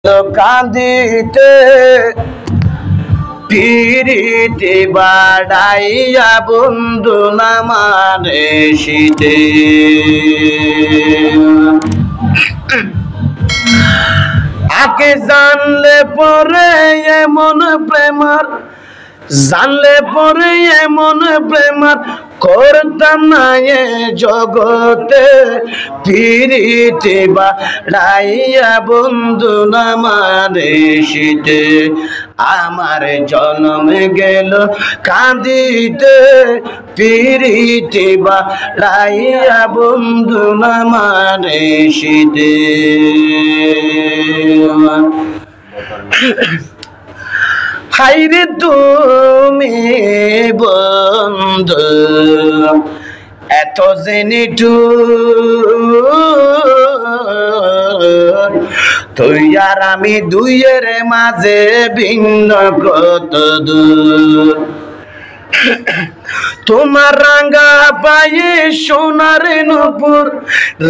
কান্দিতে পিরিতি বাড়াইয়া বন্ধু না মানে শীতে আকে জানলে পরে এমন প্রেমার জানলে পরে এমন প্রেমার করতাম না এ জগতে পিরিতি বাড়াইয়া বন্ধু না মানে শীতে আমার জন্ম গেল কাঁদিতে পিরিতি বাড়াইয়া বন্ধু না মানে শীতে হাইরে তুমি বন্ধু এত জেনিটু তুই আর আমি দুইয়ের মাঝে ভিন্ন কত দূর তোমার রাঙ্গা পায়ে সোনার নূপুর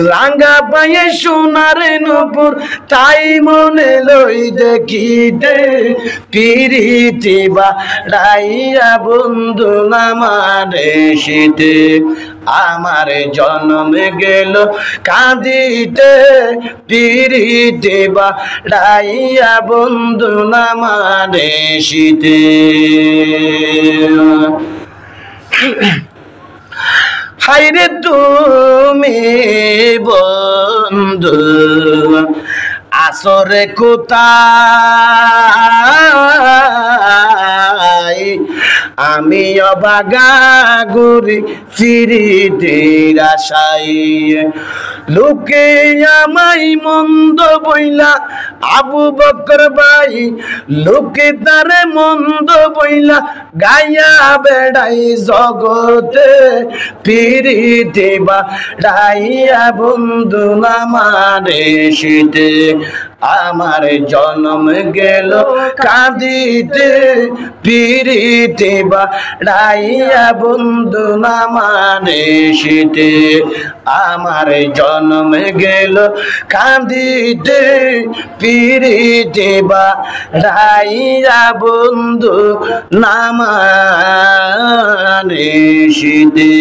রাঙ্গা পায়ে সোনার নূপুর তাই মনে লই দেখিতে পিরিতি বাড়াইয়া বন্ধু না মানে শীতে আমার জন্ম গেল কাঁদিতে পিরিতি বাড়াইয়া বন্ধু না মানে শীতে হাইরে তুমি বন্ধু আসরে কোথায় আমি অবাগা ঘুরি ফিরিতের আশায় লোকে আমায় মন্দ বইলা আবু বকর ভাই লোকে তারে মন্দ বইলা গাইয়া বেড়াই জগতে পিরিতি বাড়াইয়া বন্ধু না মানে শীতে আমার জন্ম গেল কাঁদিতে পিরিতি বাড়াইয়া বন্ধু না মানে শীতে আমার জন্ম গেল কাঁদিতে পিরিতি বাড়াইয়া বন্ধু না মানে শীতে।